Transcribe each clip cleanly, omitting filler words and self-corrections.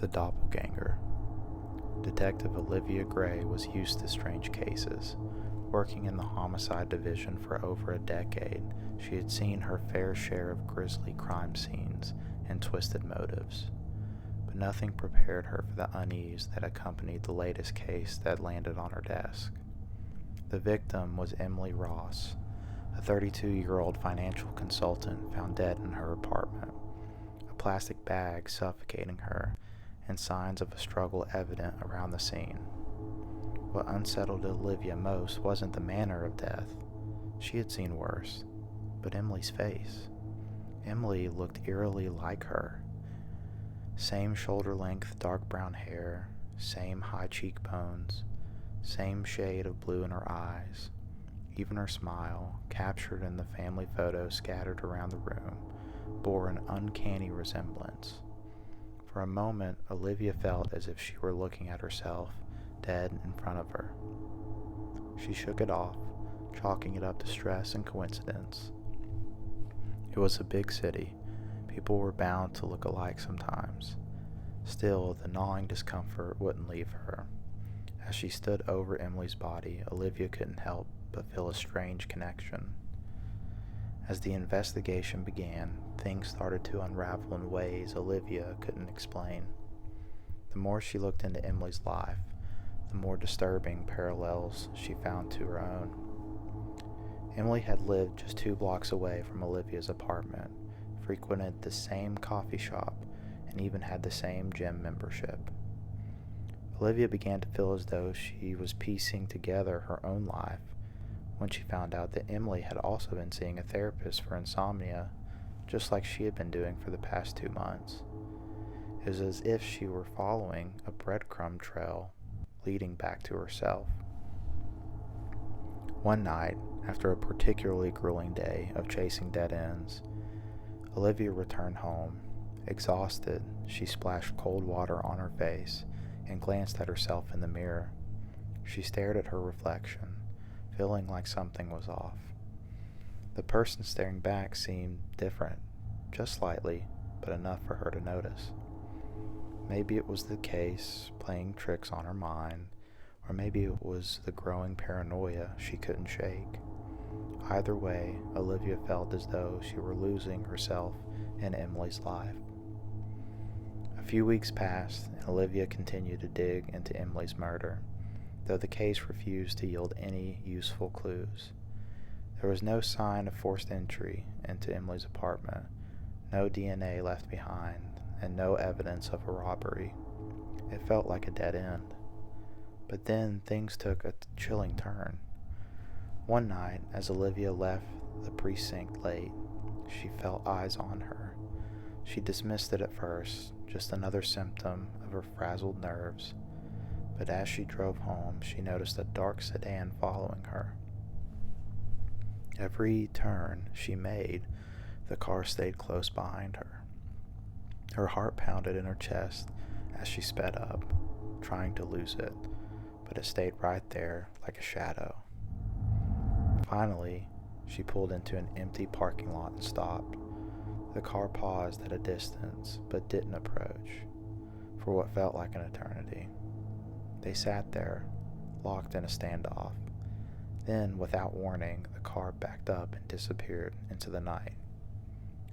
The Doppelgänger. Detective Olivia Gray was used to strange cases. Working in the homicide division for over a decade, she had seen her fair share of grisly crime scenes and twisted motives. But nothing prepared her for the unease that accompanied the latest case that landed on her desk. The victim was Emily Ross, a 32-year-old financial consultant found dead in her apartment, a plastic bag suffocating her, and signs of a struggle evident around the scene. What unsettled Olivia most wasn't the manner of death. She had seen worse, but Emily's face. Emily looked eerily like her. Same shoulder-length dark brown hair, same high cheekbones, same shade of blue in her eyes. Even her smile, captured in the family photos scattered around the room, bore an uncanny resemblance. For a moment, Olivia felt as if she were looking at herself, dead in front of her. She shook it off, chalking it up to stress and coincidence. It was a big city. People were bound to look alike sometimes. Still, the gnawing discomfort wouldn't leave her. As she stood over Emily's body, Olivia couldn't help but feel a strange connection. As the investigation began, things started to unravel in ways Olivia couldn't explain. The more she looked into Emily's life, the more disturbing parallels she found to her own. Emily had lived just 2 blocks away from Olivia's apartment, frequented the same coffee shop, and even had the same gym membership. Olivia began to feel as though she was piecing together her own life when she found out that Emily had also been seeing a therapist for insomnia, just like she had been doing for the past 2 months. It was as if she were following a breadcrumb trail leading back to herself. One night, after a particularly grueling day of chasing dead ends, Olivia returned home. Exhausted, she splashed cold water on her face and glanced at herself in the mirror. She stared at her reflection, feeling like something was off. The person staring back seemed different, just slightly, but enough for her to notice. Maybe it was the case playing tricks on her mind, or maybe it was the growing paranoia she couldn't shake. Either way, Olivia felt as though she were losing herself in Emily's life. A few weeks passed, and Olivia continued to dig into Emily's murder, though the case refused to yield any useful clues. There was no sign of forced entry into Emily's apartment, no DNA left behind, and no evidence of a robbery. It felt like a dead end. But then things took a chilling turn. One night, as Olivia left the precinct late, she felt eyes on her. She dismissed it at first, just another symptom of her frazzled nerves. But as she drove home, she noticed a dark sedan following her. Every turn she made, the car stayed close behind her. Her heart pounded in her chest as she sped up, trying to lose it, but it stayed right there like a shadow. Finally, she pulled into an empty parking lot and stopped. The car paused at a distance, but didn't approach, for what felt like an eternity. They sat there, locked in a standoff. Then, without warning, the car backed up and disappeared into the night.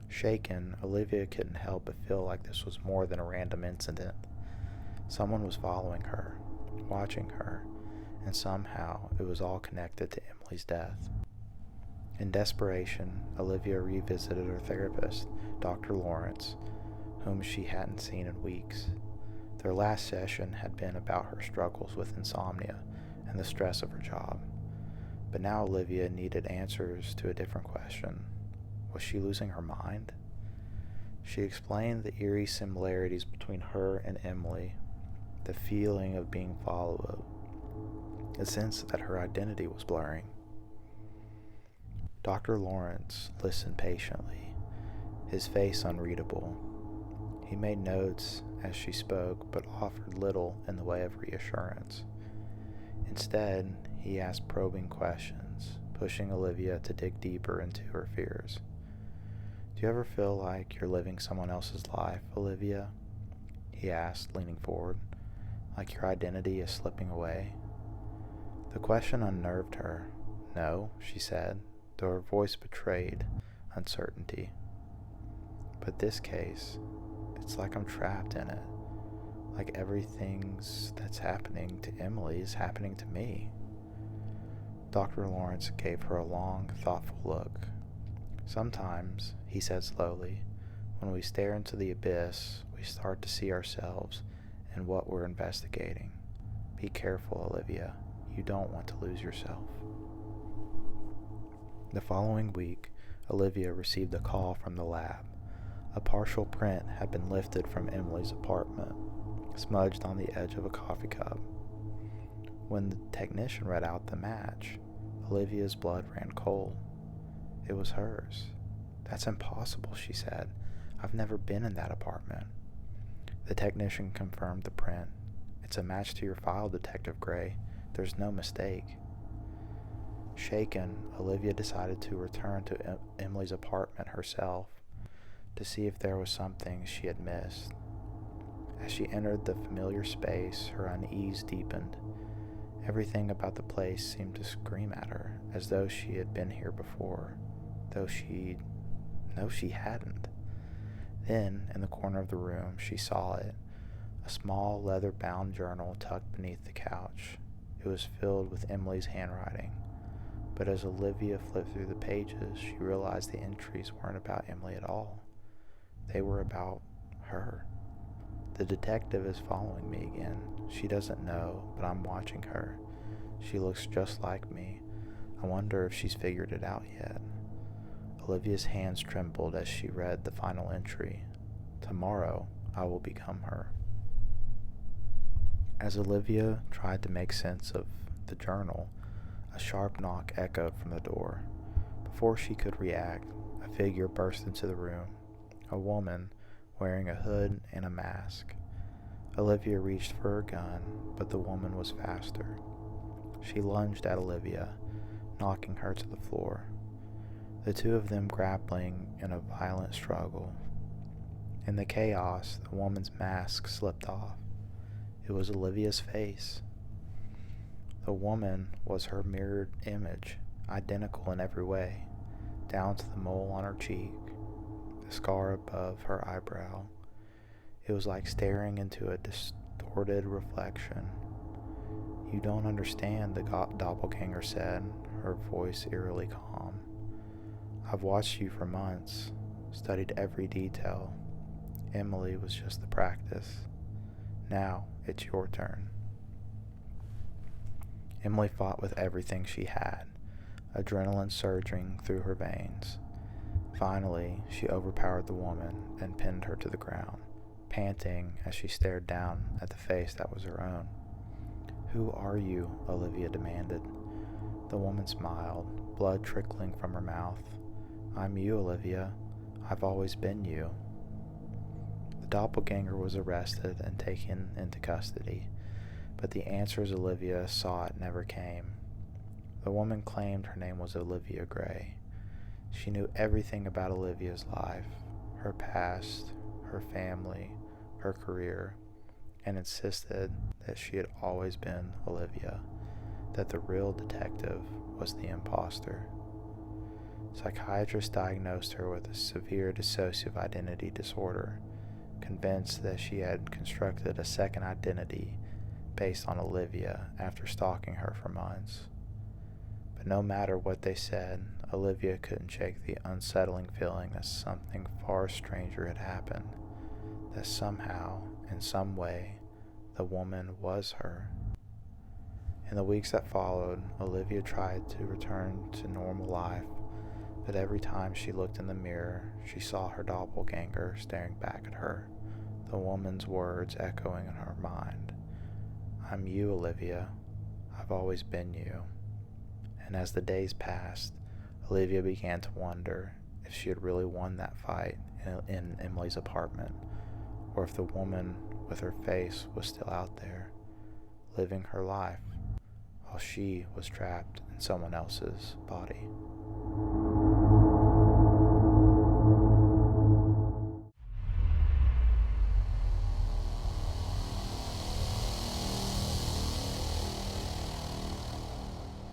Shaken, Olivia couldn't help but feel like this was more than a random incident. Someone was following her, watching her, and somehow it was all connected to Emily's death. In desperation, Olivia revisited her therapist, Dr. Lawrence, whom she hadn't seen in weeks. Their last session had been about her struggles with insomnia and the stress of her job. But now Olivia needed answers to a different question. Was she losing her mind? She explained the eerie similarities between her and Emily, the feeling of being followed, a sense that her identity was blurring. Dr. Lawrence listened patiently, his face unreadable. He made notes as she spoke, but offered little in the way of reassurance. Instead, he asked probing questions, pushing Olivia to dig deeper into her fears. "Do you ever feel like you're living someone else's life, Olivia?" he asked, leaning forward, like your identity is slipping away. The question unnerved her. No, she said, though her voice betrayed uncertainty. But this case, it's like I'm trapped in it. Like everything that's happening to Emily is happening to me. Dr. Lawrence gave her a long, thoughtful look. Sometimes, he said slowly, when we stare into the abyss, we start to see ourselves in what we're investigating. Be careful, Olivia. You don't want to lose yourself. The following week, Olivia received a call from the lab. A partial print had been lifted from Emily's apartment, smudged on the edge of a coffee cup. When the technician read out the match, Olivia's blood ran cold. It was hers. That's impossible, she said. I've never been in that apartment. The technician confirmed the print. It's a match to your file, Detective Gray. There's no mistake. Shaken, Olivia decided to return to Emily's apartment herself to see if there was something she had missed. As she entered the familiar space, her unease deepened. Everything about the place seemed to scream at her, as though she had been here before, though she hadn't. Then, in the corner of the room, she saw it, a small leather-bound journal tucked beneath the couch. It was filled with Emily's handwriting, but as Olivia flipped through the pages, she realized the entries weren't about Emily at all. They were about her. The detective is following me again. She doesn't know, but I'm watching her. She looks just like me. I wonder if she's figured it out yet. Olivia's hands trembled as she read the final entry. Tomorrow, I will become her. As Olivia tried to make sense of the journal, a sharp knock echoed from the door. Before she could react, a figure burst into the room. A woman wearing a hood and a mask. Olivia reached for her gun, but the woman was faster. She lunged at Olivia, knocking her to the floor. The two of them grappling in a violent struggle. In the chaos, the woman's mask slipped off. It was Olivia's face. The woman was her mirrored image, identical in every way, down to the mole on her cheek, the scar above her eyebrow. It was like staring into a distorted reflection. You don't understand, the doppelganger said, her voice eerily calm. I've watched you for months, studied every detail. Emily was just the practice. Now it's your turn. Emily fought with everything she had, adrenaline surging through her veins. Finally, she overpowered the woman and pinned her to the ground, panting as she stared down at the face that was her own. Who are you? Olivia demanded. The woman smiled, blood trickling from her mouth. I'm you, Olivia. I've always been you. The doppelganger was arrested and taken into custody, but the answers Olivia sought never came. The woman claimed her name was Olivia Gray. She knew everything about Olivia's life, her past, her family, her career, and insisted that she had always been Olivia, that the real detective was the imposter. Psychiatrists diagnosed her with a severe dissociative identity disorder, convinced that she had constructed a second identity based on Olivia after stalking her for months. But no matter what they said, Olivia couldn't shake the unsettling feeling that something far stranger had happened, that somehow, in some way, the woman was her. In the weeks that followed, Olivia tried to return to normal life, but every time she looked in the mirror, she saw her doppelganger staring back at her, the woman's words echoing in her mind. I'm you, Olivia. I've always been you. And as the days passed, Olivia began to wonder if she had really won that fight in Emily's apartment, or if the woman with her face was still out there, living her life, while she was trapped in someone else's body.